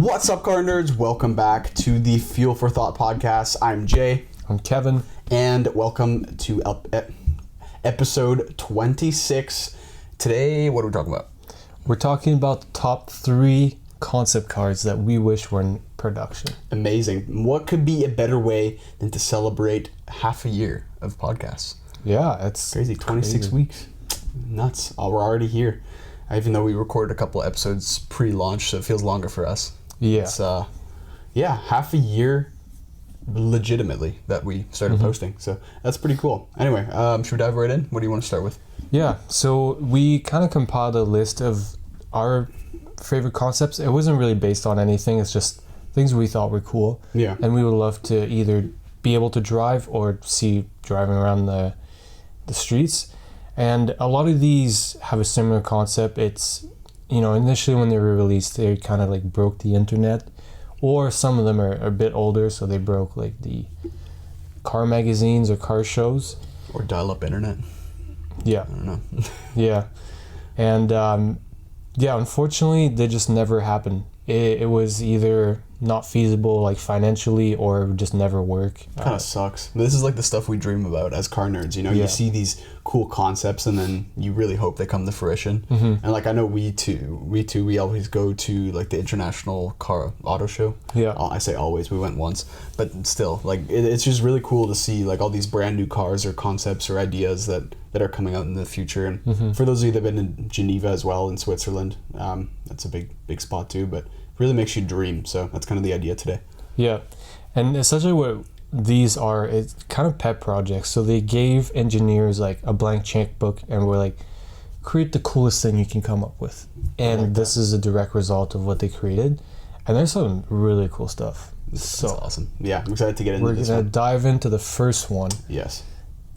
What's up, car nerds? Welcome back to the Fuel for Thought podcast. I'm Jay. I'm Kevin. And welcome to episode 26. Today, what are we talking about? We're talking about the top 3 concept cars that we wish were in production. Amazing. What could be a better way than to celebrate half a year of podcasts? Yeah, it's crazy. 26 weeks. Nuts. Oh, we're already here. Even though we recorded a couple episodes pre-launch, so it feels longer for us. Yeah. It's, half a year legitimately that we started posting. So that's pretty cool. Anyway, should we dive right in? What do you want to start with? Yeah, so we kind of compiled a list of our favorite concepts. It wasn't really based on anything. It's just things we thought were cool. Yeah. And we would love to either be able to drive or see driving around the streets. And a lot of these have a similar concept. It's, initially when they were released, they kind of like broke the internet. Or some of them are a bit older, so they broke like the car magazines or car shows. Or dial-up internet. Yeah. I don't know. Yeah. And unfortunately, they just never happened. It was either not feasible, like financially, or just never work. Kind of sucks. This is like the stuff we dream about as car nerds. You see these cool concepts, and then you really hope they come to fruition. And like I know we always go to like the International Car Auto Show. Yeah. I say always. We went once, but still, like it's just really cool to see like all these brand new cars or concepts or ideas that are coming out in the future. And for those of you that have been in Geneva as well, in Switzerland, that's a big spot too. But really makes you dream. So that's kind of the idea today. Yeah. And essentially what these are, it's kind of pet projects. So they gave engineers like a blank checkbook and were like, create the coolest thing you can come up with. And this is a direct result of what they created. And there's some really cool stuff. That's awesome. Yeah, I'm excited to get into this We're one. going to dive into the first one. Yes.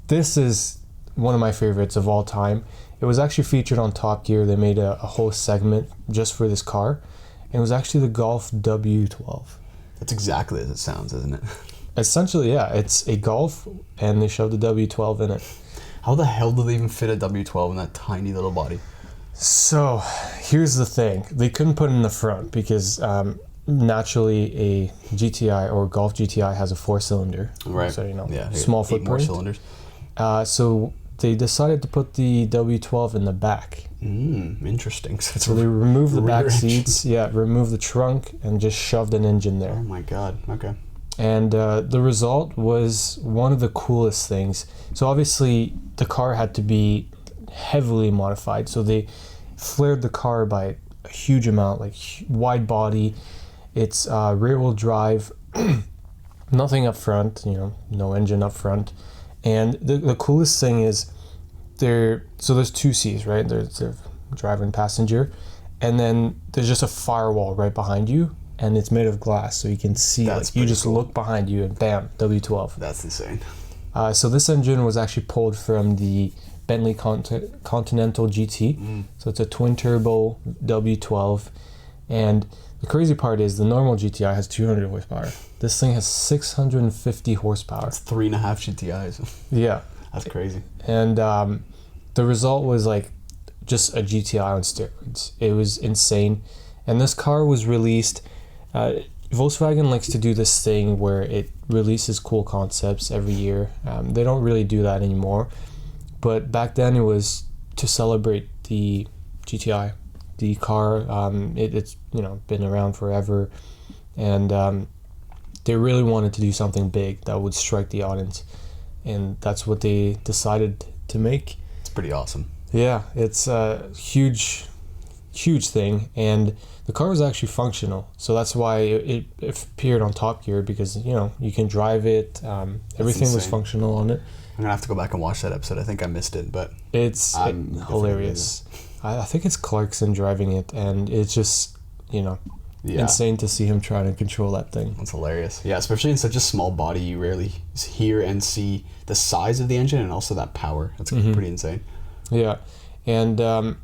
This is one of my favorites of all time. It was actually featured on Top Gear. They made a whole segment just for this car. And it was actually the Golf W12. That's exactly as it sounds, isn't it? Essentially, yeah. It's a Golf, and they shoved the W12 in it. How the hell do they even fit a W12 in that tiny little body? So, here's the thing. They couldn't put it in the front because naturally a GTI or Golf GTI has a 4-cylinder. Right. So, small small footprint. more cylinders. So they decided to put the W12 in the back. Interesting. So they removed the back rear seats, removed the trunk, and just shoved an engine there. Oh my god, okay. And the result was one of the coolest things. So obviously the car had to be heavily modified. So they flared the car by a huge amount, like wide body. It's rear-wheel drive, nothing up front, no engine up front. And the coolest thing is there's 2 seats, right? There's the driver and passenger. And then there's just a firewall right behind you. And it's made of glass, so you can see. You just cool. Look behind you, and bam, W12. That's insane. So this engine was actually pulled from the Bentley Continental GT. So it's a twin turbo W12, and the crazy part is the normal GTI has 200 horsepower. This thing has 650 horsepower. It's 3.5 GTIs. Yeah, that's crazy. And the result was like just a GTI on steroids. It was insane, and this car was released. Volkswagen likes to do this thing where it releases cool concepts every year. They don't really do that anymore. But back then it was to celebrate the GTI, the car. It's been around forever. And they really wanted to do something big that would strike the audience. And that's what they decided to make. It's pretty awesome. Yeah, it's a huge thing. And the car was actually functional, so that's why it appeared on Top Gear, because you can drive it. Everything was functional on it. I'm gonna have to go back and watch that episode. I think I missed it, but it's hilarious. I think it's Clarkson driving it, and it's just insane to see him trying to control that thing. That's hilarious. Yeah, especially in such a small body, you rarely hear and see the size of the engine and also that power. That's pretty insane. Yeah, and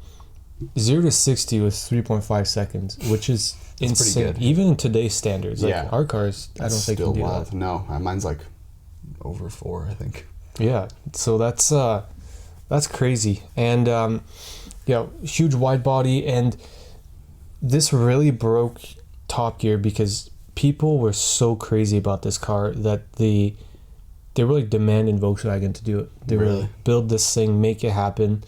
0 to 60 was 3.5 seconds, which is insane. Even in today's standards. Like our cars, I don't think can do that. No, mine's like over 4, I think. Yeah, so that's crazy. And huge wide body, and this really broke top gear because people were so crazy about this car that they really demanded Volkswagen to do it. They Really? were build this thing, make it happen.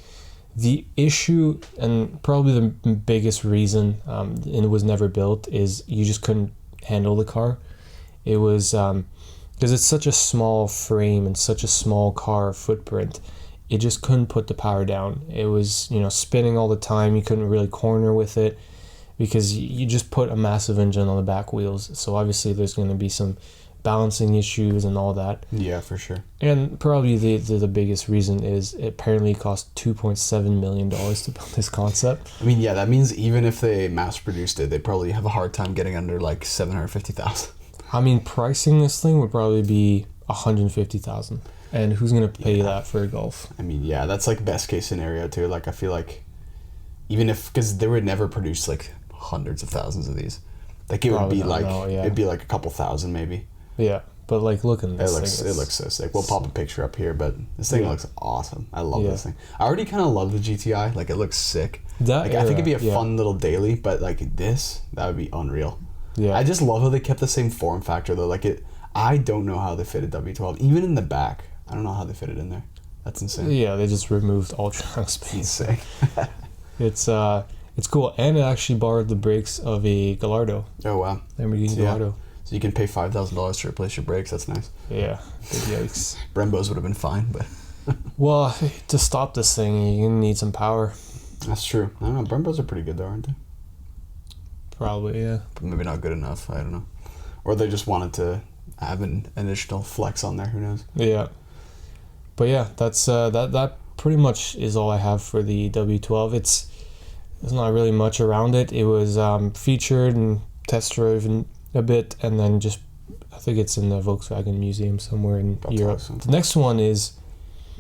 The issue, and probably the biggest reason it was never built, is you just couldn't handle the car. It was because it's such a small frame and such a small car footprint, it just couldn't put the power down. It was, spinning all the time. You couldn't really corner with it because you just put a massive engine on the back wheels. So obviously there's going to be some balancing issues and all that. Yeah, for sure. And probably the biggest reason is it apparently cost $2.7 million to build this concept. I mean, yeah, that means even if they mass produced it, they probably have a hard time getting under like 750,000. I mean, pricing this thing would probably be 150,000. And who's going to pay that for a Golf? I mean, yeah, that's like best case scenario too. Like, I feel like even if, because they would never produce like hundreds of thousands of these. Like, it Probably would be not, like, no, yeah. it'd be like a couple thousand maybe. Yeah, but like, look at this thing. It looks so sick. We'll pop a picture up here, but this thing looks awesome. I love this thing. I already kind of love the GTI. Like, it looks sick. I think it'd be a fun little daily, but like that would be unreal. Yeah. I just love how they kept the same form factor though. Like, I don't know how they fit a W12. Even in the back, I don't know how they fit it in there. That's insane. Yeah, they just removed all trunk space. Insane. It's cool, and it actually borrowed the brakes of a Gallardo. Oh wow. Lamborghini Gallardo. So you can pay $5,000 to replace your brakes. That's nice. Yeah. Yikes. Brembo's would have been fine, but Well, to stop this thing, you're gonna need some power. that's true. I don't know. Brembo's are pretty good though, aren't they? Probably, yeah. But maybe not good enough. I don't know. Or they just wanted to have an additional flex on there. Who knows? Yeah. But yeah, that's that pretty much is all I have for the W12. There's not really much around it. It was featured and test driven a bit, and then just I think it's in the Volkswagen Museum somewhere in Europe. Awesome. The next one is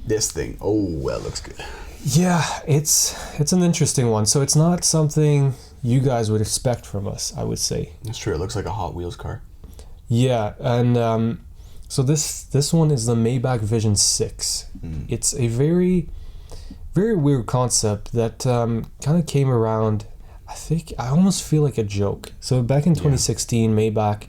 This thing. Oh, that looks good. yeah, it's an interesting one. So it's not something you guys would expect from us, I would say. That's true. It looks like a Hot Wheels car. Yeah, and so this one is the Maybach Vision 6. It's a very, very weird concept that kind of came around. I almost feel like a joke. So back in 2016, Maybach,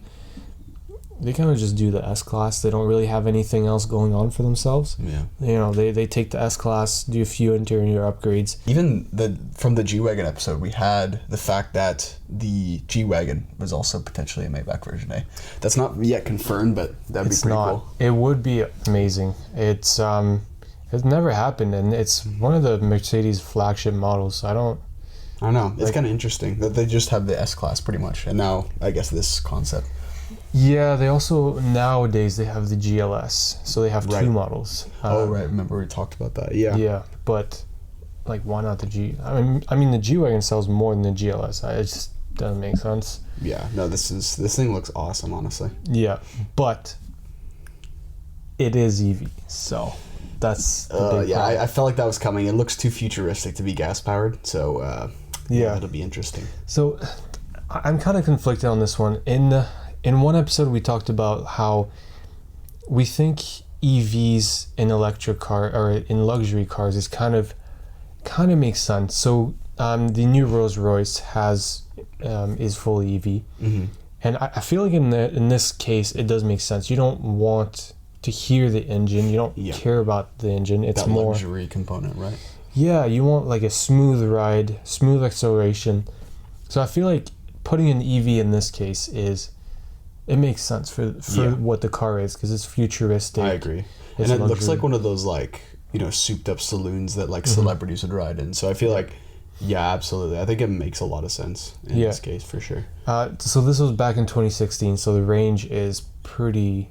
they kind of just do the S-Class. They don't really have anything else going on for themselves. Yeah. They take the S-Class, do a few interior upgrades. Even from the G-Wagon episode, we had the fact that the G-Wagon was also potentially a Maybach version A. That's not yet confirmed, but that'd be pretty cool. It would be amazing. It's never happened, and it's one of the Mercedes flagship models. I don't know. It's kind of interesting that they just have the S-Class pretty much, and now I guess this concept. Yeah, they also nowadays they have the GLS, so they have two models. Right. Remember we talked about that. Yeah. Yeah, but like, why not the G? I mean, the G-Wagon sells more than the GLS. It just doesn't make sense. Yeah. No, this thing looks awesome, honestly. Yeah, but it is EV, so that's the big problem. I felt like that was coming. It looks too futuristic to be gas powered, so it'll be interesting. So I'm kind of conflicted on this one. In one episode, we talked about how we think EVs in electric car or in luxury cars is kind of makes sense. So the new Rolls Royce is fully EV, and I feel like in this case it does make sense. You don't want to hear the engine. You don't care about the engine. It's that more luxury component, right? Yeah, you want like a smooth ride, smooth acceleration. So I feel like putting an EV in this case it makes sense for what the car is, because it's futuristic. I agree. And it looks like one of those like, souped up saloons that like celebrities would ride in. So I feel like, yeah, absolutely. I think it makes a lot of sense in this case for sure. So this was back in 2016. So the range is pretty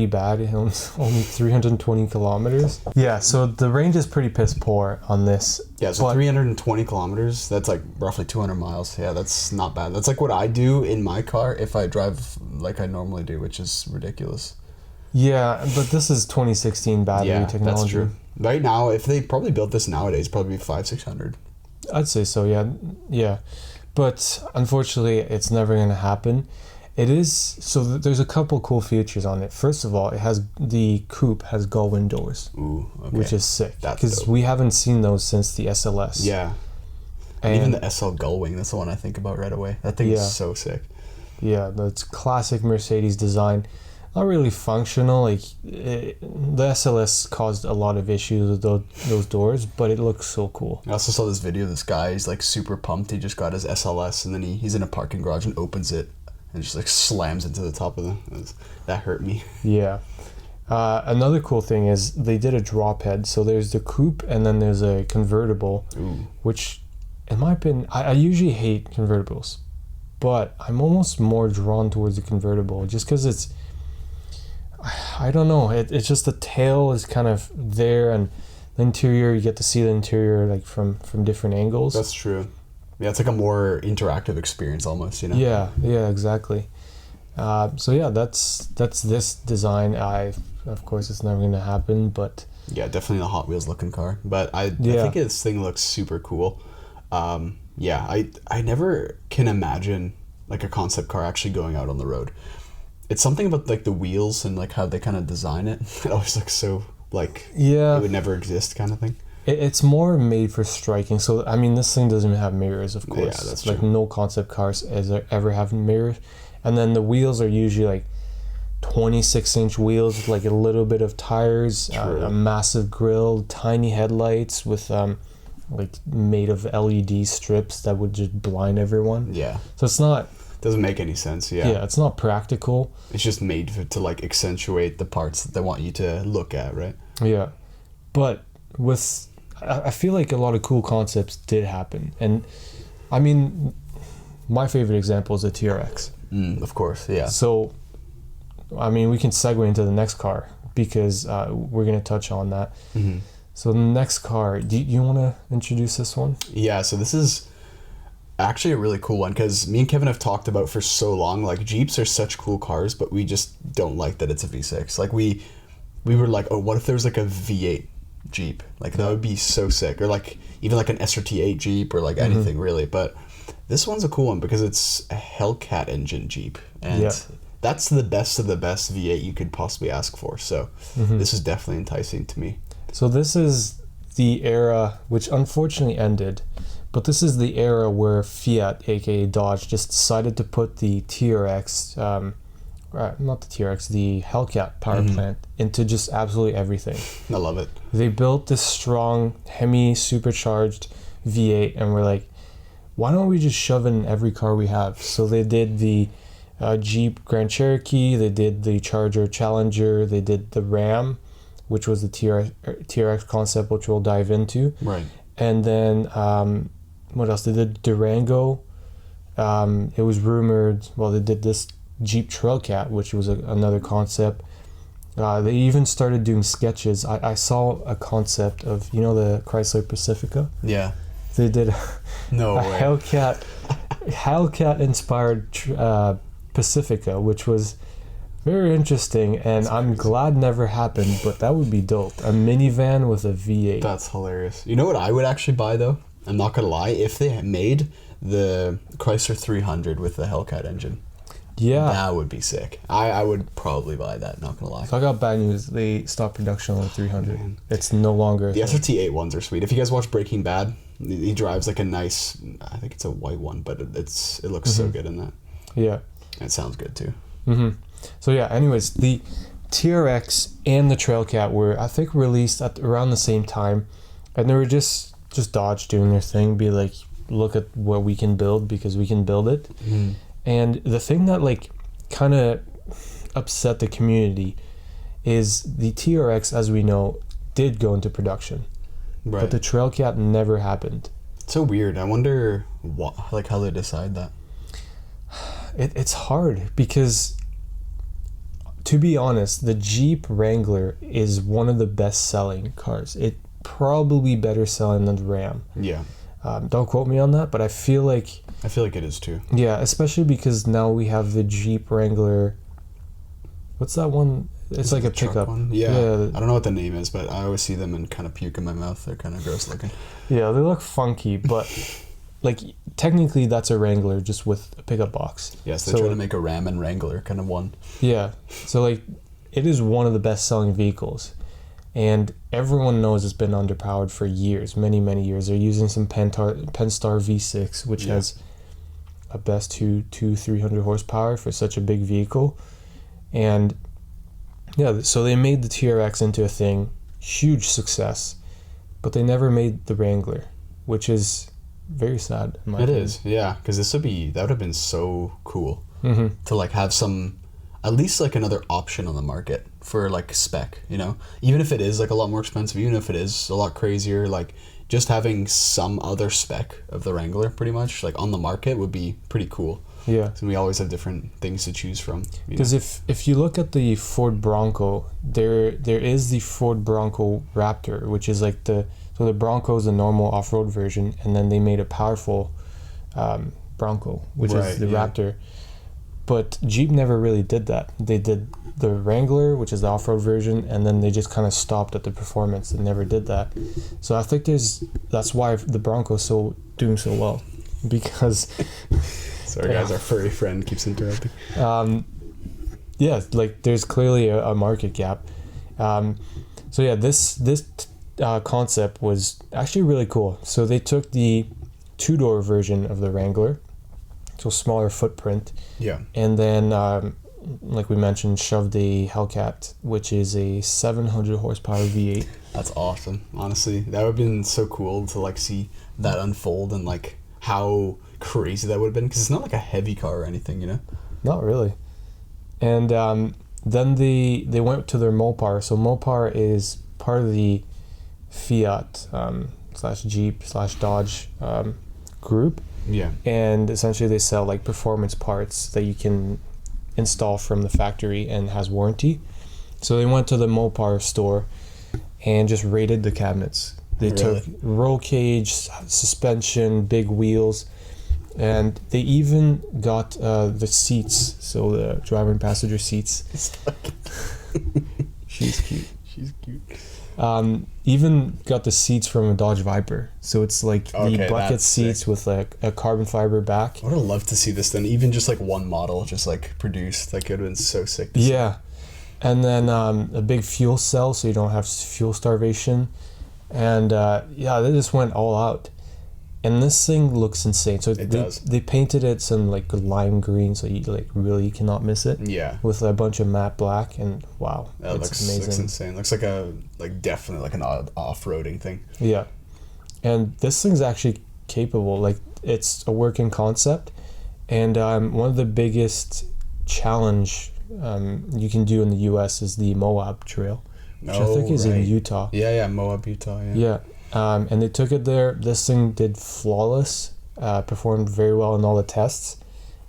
bad. It's only 320 kilometers. Yeah, so the range is pretty piss poor on this. Yeah, so 320 kilometers, that's like roughly 200 miles. Yeah, that's not bad. That's like what I do in my car if I drive like I normally do, which is ridiculous. Yeah, but this is 2016 battery technology. That's true. Right now, if they probably built this nowadays, probably 500-600. I'd say so, yeah. But unfortunately, it's never going to happen. It is, so there's a couple cool features on it. First of all, the coupe has gull-wing doors. Ooh, okay. Which is sick. Because dope. we haven't seen those since the SLS. Yeah. And even the SL gull-wing, that's the one I think about right away. That thing is so sick. Yeah, that's classic Mercedes design. Not really functional. Like the SLS caused a lot of issues with those doors, but it looks so cool. I also saw this video of this guy. He's like super pumped. He just got his SLS, and then he's in a parking garage and opens it and just like slams into the top of that hurt me. Yeah. Another cool thing is they did a drop head. So there's the coupe and then there's a convertible. Ooh. Which, in my opinion, I usually hate convertibles, but I'm almost more drawn towards the convertible just because it's, I don't know, it's just the tail is kind of there, and the interior, you get to see the interior like from different angles. That's true. Yeah, it's like a more interactive experience almost, you know? Yeah, exactly. So yeah, that's this design. Of course it's never gonna happen, but yeah, definitely a Hot Wheels looking car. But I think this thing looks super cool. Yeah, I never can imagine like a concept car actually going out on the road. It's something about like the wheels and like how they kind of design it. It always looks so like it would never exist kind of thing. It's more made for striking. So I mean, this thing doesn't even have mirrors, of course. Yeah, that's like true. no concept cars ever have mirrors. And then the wheels are usually like 26-inch wheels with like a little bit of tires, a massive grille, tiny headlights with like made of LED strips that would just blind everyone. Yeah. So it's not... Doesn't make any sense, yeah. Yeah, it's not practical. It's just made to like accentuate the parts that they want you to look at, right? Yeah. But with... I feel like a lot of cool concepts did happen. And I mean, my favorite example is the TRX. Of course, yeah. So, I mean, we can segue into the next car because we're going to touch on that. Mm-hmm. So the next car, do you want to introduce this one? Yeah, so this is actually a really cool one because me and Kevin have talked about for so long, like Jeeps are such cool cars, but we just don't like that it's a V6. Like we were like, oh, what if there was like a V8 Jeep? Like that would be so sick. Or like even like an SRT8 Jeep or like anything really. But this one's a cool one because it's a Hellcat engine Jeep. And that's the best of the best V8 you could possibly ask for. So this is definitely enticing to me. So this is the era which unfortunately ended, but this is the era where Fiat, aka Dodge, just decided to put the TRX, not the TRX, the Hellcat power plant into just absolutely everything. I love it. They built this strong Hemi supercharged V8 and we're like, why don't we just shove it in every car we have? So they did the Jeep Grand Cherokee, they did the Charger Challenger, they did the Ram, which was the TRX concept, which we'll dive into. Right. And then, what else? They did Durango. It was rumored, well, they did this Jeep Trailcat, which was another concept. They even started doing sketches. I saw a concept of, the Chrysler Pacifica? Yeah. They did a way. Hellcat inspired Pacifica, which was very interesting, and I'm glad never happened, but that would be dope. A minivan with a V8. That's hilarious. You know what I would actually buy though? I'm not gonna lie, if they made the Chrysler 300 with the Hellcat engine. Yeah. That would be sick. I would probably buy that, not gonna lie. So I got bad news. They stopped production on the 300. It's no longer the SRT8 ones are sweet. If you guys watch Breaking Bad, he drives like a nice, I think it's a white one, but it looks so good in that. Yeah. It sounds good too. So yeah, anyways, the TRX and the Trailcat were, I think, released at around the same time, and they were just Dodge doing their thing, be like, look at what we can build because we can build it. And the thing that like kind of upset the community is the TRX, as we know, did go into production, but the Trailcat never happened. It's so weird. I wonder how they decide that. It's hard because, to be honest, the Jeep Wrangler is one of the best selling cars. It probably better selling than the Ram. Yeah. Don't quote me on that, but I feel like it is too. Yeah, especially because now we have the Jeep Wrangler. What's that one? It's like a pickup. Yeah. I don't know what the name is, but I always see them and kind of puke in my mouth. They're kind of gross looking. Yeah, they look funky, but like technically that's a Wrangler just with a pickup box. Yes, they're trying to make a Ram and Wrangler kind of one. Yeah. So like it is one of the best selling vehicles. And everyone knows it's been underpowered for years, many, many years. They're using some Penstar V6, which has a best 300 horsepower for such a big vehicle. And yeah, so they made the TRX into a thing, huge success, but they never made the Wrangler, which is very sad in my opinion. is, yeah, because that would have been so cool to like have some, at least like another option on the market for like spec, you know, even if it is like a lot more expensive, even if it is a lot crazier, like just having some other spec of the Wrangler pretty much like on the market would be pretty cool. Yeah, So we always have different things to choose from. because if you look at the Ford Bronco, there is the Ford Bronco Raptor, which is like the Bronco is the normal off-road version, and then they made a powerful Bronco, which is the Raptor. But Jeep never really did that. They did the Wrangler, which is the off-road version, and then they just kind of stopped at the performance and never did that. So I think that's why the Bronco's doing so well, because sorry guys, our furry friend keeps interrupting. yeah, like there's clearly a market gap. So yeah, this concept was actually really cool. So they took the two-door version of the Wrangler, so smaller footprint, and then like we mentioned, shoved the Hellcat, which is a 700 horsepower V8. That's awesome. Honestly, that would have been so cool to like see that unfold and like how crazy that would have been, because it's not like a heavy car or anything, you know. Not really. And then they went to their Mopar. So Mopar is part of the Fiat / Jeep / Dodge group. Yeah. And essentially they sell like performance parts that you can install from the factory and has warranty. So they went to the Mopar store and just rated the cabinets. They took roll cage, suspension, big wheels, and they even got the seats, so the driver and passenger seats. She's cute. She's cute. Even got the seats from a Dodge Viper, so it's like the bucket seats sick. With like a carbon fiber back. I would have loved to see this then, even just like one model just like produced. That could have been so sick. Yeah, and then a big fuel cell, so you don't have fuel starvation, and yeah, they just went all out. And this thing looks insane. So they painted it some like lime green, so you like really cannot miss it. Yeah. With a bunch of matte black, and wow, that looks amazing. Looks insane. Looks like definitely like an off-roading thing. Yeah, and this thing's actually capable. Like it's a working concept, and one of the biggest challenge you can do in the U.S. is the Moab Trail, which I think is in Utah. Yeah, Moab, Utah. Yeah. And they took it there. This thing did flawless, performed very well in all the tests,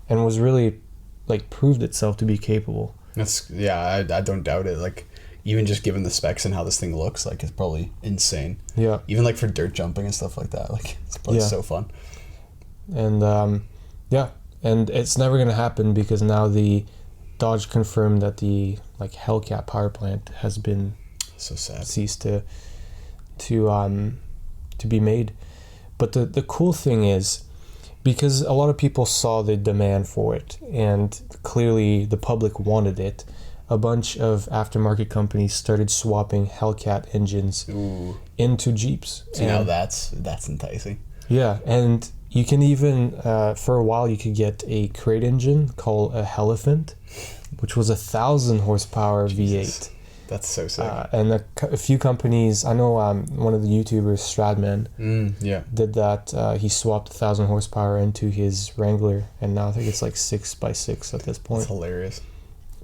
and was really, like, proved itself to be capable. I don't doubt it. Like, even just given the specs and how this thing looks, like, it's probably insane. Yeah. Even, like, for dirt jumping and stuff like that. Like, it's probably so fun. And, yeah. And it's never going to happen because now the Dodge confirmed that the, like, Hellcat power plant has been so sad. Ceased to be made. But the cool thing is, because a lot of people saw the demand for it and clearly the public wanted it, a bunch of aftermarket companies started swapping Hellcat engines into Jeeps. So now that's enticing. Yeah, and you can even for a while you could get a crate engine called a Hellephant, which was 1,000 horsepower V8. That's so sick. And a few companies, I know one of the YouTubers, Stradman, did that. He swapped 1,000 horsepower into his Wrangler, and now I think it's like 6x6 at this point. That's hilarious.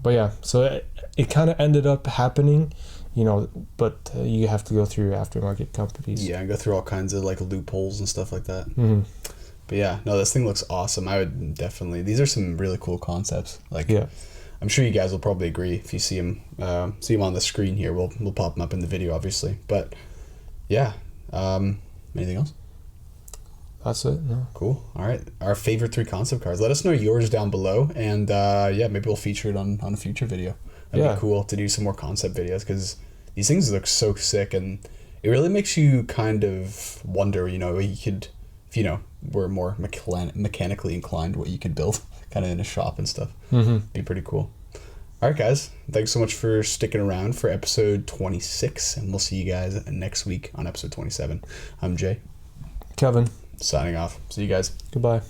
But yeah, so it kind of ended up happening, you know, but you have to go through aftermarket companies. Yeah, and go through all kinds of like loopholes and stuff like that. Mm-hmm. But yeah, no, this thing looks awesome. I would definitely, these are some really cool concepts. Like, yeah. I'm sure you guys will probably agree if you see him on the screen here. We'll pop him up in the video, obviously. But yeah, anything else? That's it. No. Cool. All right, our favorite 3 concept cars. Let us know yours down below, and yeah, maybe we'll feature it on a future video. That'd be cool to do some more concept videos because these things look so sick, and it really makes you kind of wonder. You know, you could, if you know, were more mechanically inclined, what you could build kind of in a shop and stuff. Be pretty cool. All right, guys, thanks so much for sticking around for episode 26, and we'll see you guys next week on episode 27. I'm Jay. Kevin. Signing off. See you guys. Goodbye.